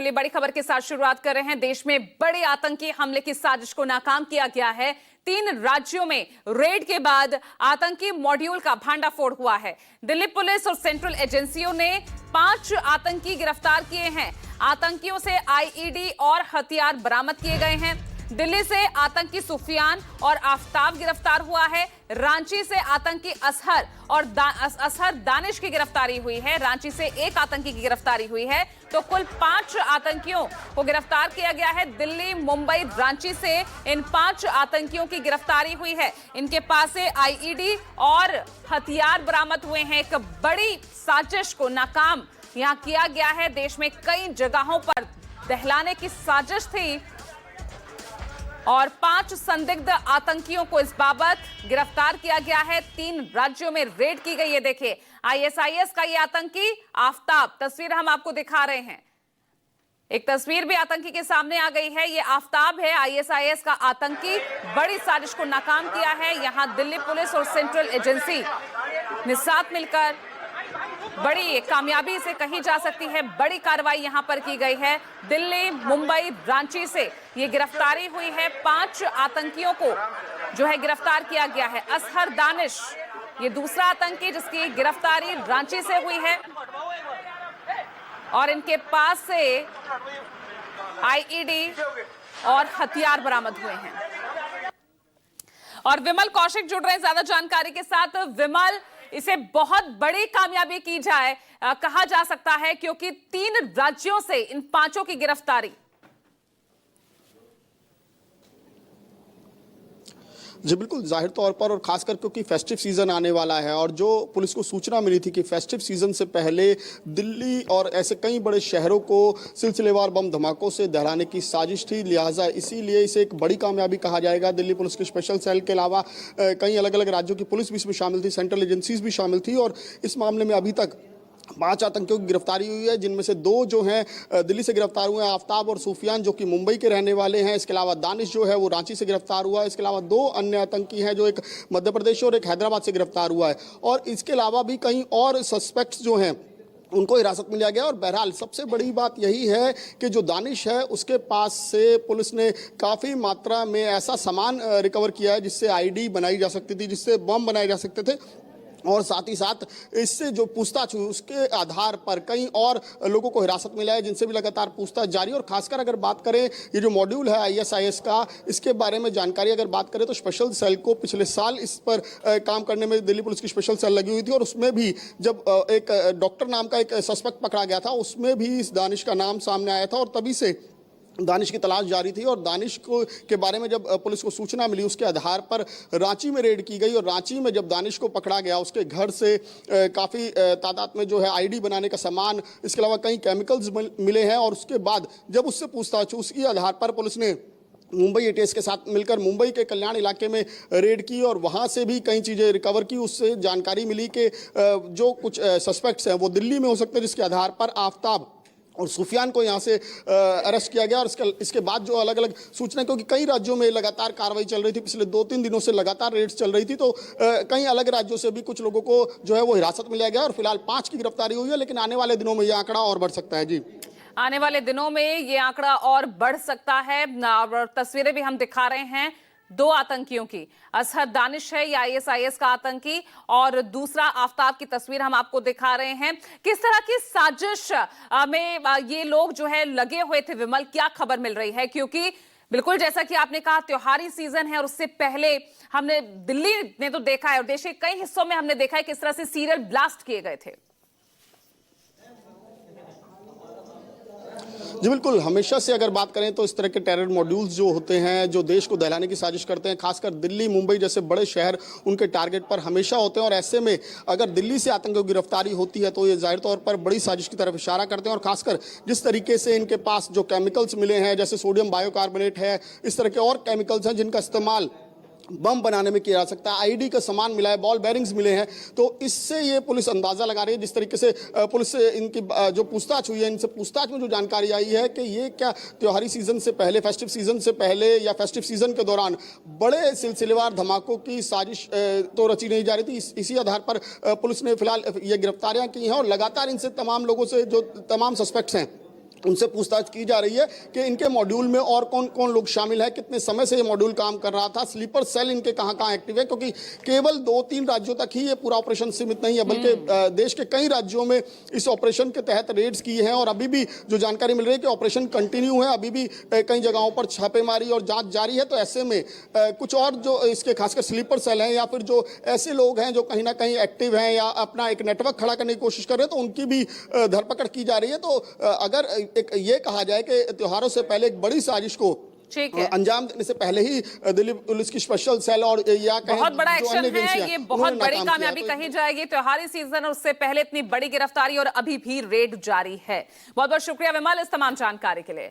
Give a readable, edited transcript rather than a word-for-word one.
चलिए बड़ी खबर के साथ शुरुआत कर रहे हैं। देश में बड़े आतंकी हमले की साजिश को नाकाम किया गया है। 3 राज्यों में रेड के बाद आतंकी मॉड्यूल का भांडाफोड़ हुआ है। दिल्ली पुलिस और सेंट्रल एजेंसियों ने 5 आतंकी गिरफ्तार किए हैं। आतंकियों से आईईडी और हथियार बरामद किए गए हैं। दिल्ली से आतंकी सुफियान और आफ्ताब गिरफ्तार हुआ है। रांची से आतंकी असहर और असहर दानिश की गिरफ्तारी हुई है। रांची से 1 आतंकी की गिरफ्तारी हुई है, तो कुल 5 आतंकियों को गिरफ्तार किया गया है। दिल्ली, मुंबई, रांची से इन 5 आतंकियों की गिरफ्तारी हुई है। इनके पास से आईईडी और हथियार बरामद हुए हैं। एक बड़ी साजिश को नाकाम यहां किया गया है। देश में कई जगहों पर दहलाने की साजिश थी और 5 संदिग्ध आतंकियों को इस बाबत गिरफ्तार किया गया है। 3 राज्यों में रेड की गई है। देखिए आईएसआईएस का ये आतंकी आफ्ताब, तस्वीर हम आपको दिखा रहे हैं। एक तस्वीर भी आतंकी के सामने आ गई है। ये आफ्ताब है, आईएसआईएस का आतंकी। बड़ी साजिश को नाकाम किया है। यहां दिल्ली पुलिस और सेंट्रल एजेंसी ने साथ मिलकर बड़ी कामयाबी से कही जा सकती है, बड़ी कार्रवाई यहां पर की गई है। दिल्ली, मुंबई, रांची से ये गिरफ्तारी हुई है। 5 आतंकियों को जो है गिरफ्तार किया गया है। असहर दानिश ये दूसरा आतंकी जिसकी गिरफ्तारी रांची से हुई है और इनके पास से आईईडी और हथियार बरामद हुए हैं। और विमल कौशिक जुड़ रहे हैं ज्यादा जानकारी के साथ। विमल, इसे बहुत बड़ी कामयाबी की जाए कहा जा सकता है, क्योंकि 3 राज्यों से इन 5 की गिरफ्तारी। जी बिल्कुल, जाहिर तौर पर, और खासकर क्योंकि फेस्टिव सीजन आने वाला है और जो पुलिस को सूचना मिली थी कि फेस्टिव सीजन से पहले दिल्ली और ऐसे कई बड़े शहरों को सिलसिलेवार बम धमाकों से दहलाने की साजिश थी, लिहाजा इसीलिए इसे एक बड़ी कामयाबी कहा जाएगा। दिल्ली पुलिस के स्पेशल सेल के अलावा कई अलग अलग राज्यों की पुलिस भी इसमें शामिल थी, सेंट्रल एजेंसीज भी शामिल थी और इस मामले में अभी तक 5 आतंकियों की गिरफ्तारी हुई है, जिनमें से 2 जो हैं दिल्ली से गिरफ्तार हुए हैं, आफ्ताब और सुफियान, जो कि मुंबई के रहने वाले हैं। इसके अलावा दानिश जो है वो रांची से गिरफ्तार हुआ है। इसके अलावा 2 अन्य आतंकी हैं, जो एक मध्य प्रदेश और एक हैदराबाद से गिरफ्तार हुआ है। और इसके अलावा भी कई और सस्पेक्ट्स जो हैं उनको हिरासत में लिया गया। और बहरहाल सबसे बड़ी बात यही है कि जो दानिश है उसके पास से पुलिस ने काफ़ी मात्रा में ऐसा सामान रिकवर किया है जिससे आईडी बनाई जा सकती थी, जिससे बम बनाए जा सकते थे। और साथ ही साथ इससे जो पूछताछ हुई उसके आधार पर कई और लोगों को हिरासत मिला है, जिनसे भी लगातार पूछताछ जारी। और खासकर अगर बात करें ये जो मॉड्यूल है आईएसआईएस का, इसके बारे में जानकारी अगर बात करें तो स्पेशल सेल को पिछले साल इस पर काम करने में दिल्ली पुलिस की स्पेशल सेल लगी हुई थी और उसमें भी जब एक डॉक्टर नाम का एक सस्पेक्ट पकड़ा गया था, उसमें भी इस दानिश का नाम सामने आया था और तभी से दानिश की तलाश जारी थी। और दानिश को के बारे में जब पुलिस को सूचना मिली उसके आधार पर रांची में रेड की गई और रांची में जब दानिश को पकड़ा गया उसके घर से काफ़ी तादाद में जो है आईडी बनाने का सामान, इसके अलावा कई केमिकल्स मिले हैं। और उसके बाद जब उससे पूछताछ उसके आधार पर पुलिस ने मुंबई एटीएस के साथ मिलकर मुंबई के कल्याण इलाके में रेड की और वहाँ से भी कई चीज़ें रिकवर की। उससे जानकारी मिली कि जो कुछ सस्पेक्ट्स हैं वो दिल्ली में हो सकते हैं, जिसके आधार पर आफ्ताब और सुफियान को यहाँ से अरेस्ट किया गया। और इसके बाद जो अलग अलग सूचना, क्योंकि कई राज्यों में लगातार कार्रवाई चल रही थी, पिछले 2-3 दिनों से लगातार रेड्स चल रही थी, तो कई अलग राज्यों से भी कुछ लोगों को जो है वो हिरासत में लिया गया और फिलहाल 5 की गिरफ्तारी हुई है। लेकिन आने वाले दिनों में यह आंकड़ा और बढ़ सकता है। जी, आने वाले दिनों में ये आंकड़ा और बढ़ सकता है। तस्वीरें भी हम दिखा रहे हैं 2 आतंकियों की। असहर दानिश है या आईएसआईएस का आतंकी और दूसरा आफ्ताब की तस्वीर हम आपको दिखा रहे हैं। किस तरह की साजिश में ये लोग जो है लगे हुए थे, विमल, क्या खबर मिल रही है? क्योंकि बिल्कुल जैसा कि आपने कहा त्योहारी सीजन है और उससे पहले हमने दिल्ली ने तो देखा है और देश के कई हिस्सों में हमने देखा है किस तरह से सीरियल ब्लास्ट किए गए थे। जी बिल्कुल, हमेशा से अगर बात करें तो इस तरह के टेरर मॉड्यूल्स जो होते हैं, जो देश को दहलाने की साजिश करते हैं, खासकर दिल्ली, मुंबई जैसे बड़े शहर उनके टारगेट पर हमेशा होते हैं। और ऐसे में अगर दिल्ली से आतंकियों की गिरफ्तारी होती है तो ये जाहिर तौर पर बड़ी साजिश की तरफ इशारा करते हैं। और खासकर जिस तरीके से इनके पास जो केमिकल्स मिले हैं, जैसे सोडियम बायोकार्बोनेट है, इस तरह के और केमिकल्स हैं जिनका इस्तेमाल बम बनाने में किया जा सकता है, आईडी का सामान मिला है, बॉल बेरिंग्स मिले हैं, तो इससे ये पुलिस अंदाजा लगा रही है। जिस तरीके से पुलिस से इनकी जो पूछताछ हुई है, इनसे पूछताछ में जो जानकारी आई है कि ये क्या त्योहारी सीजन से पहले, फेस्टिव सीजन से पहले या फेस्टिव सीजन के दौरान बड़े सिलसिलेवार धमाकों की साजिश तो रची नहीं जा रही थी। इसी आधार पर पुलिस ने फिलहाल ये गिरफ्तारियां की हैं और लगातार इनसे तमाम लोगों से, जो तमाम सस्पेक्ट्स हैं, उनसे पूछताछ की जा रही है कि इनके मॉड्यूल में और कौन कौन लोग शामिल है, कितने समय से ये मॉड्यूल काम कर रहा था, स्लीपर सेल इनके कहां कहां एक्टिव है, क्योंकि केवल 2-3 राज्यों तक ही ये पूरा ऑपरेशन सीमित नहीं है, बल्कि देश के कई राज्यों में इस ऑपरेशन के तहत रेड्स की हैं और अभी भी जो जानकारी मिल रही है कि ऑपरेशन कंटिन्यू है, अभी भी कई जगहों पर छापेमारी और जांच जारी है। तो ऐसे में कुछ और जो इसके खासकर स्लीपर सेल हैं या फिर जो ऐसे लोग हैं जो कहीं ना कहीं एक्टिव हैं या अपना एक नेटवर्क खड़ा करने की कोशिश कर रहे हैं, तो उनकी भी धरपकड़ की जा रही है। तो अगर एक ये कहा जाए कि त्योहारों से पहले एक बड़ी साजिश को ठीक है, अंजाम देने से पहले ही दिल्ली पुलिस की स्पेशल सेल और या कहें बहुत बड़ा जो एक्शन अन्य है, एजेंसियां ये हैं, बहुत उन्होंने बड़ी नाकाम किया। कामयाबी तो कही जाएगी। त्योहारी सीजन और उससे पहले इतनी बड़ी गिरफ्तारी और अभी भी रेड जारी है। बहुत बहुत शुक्रिया विमल इस तमाम जानकारी के लिए।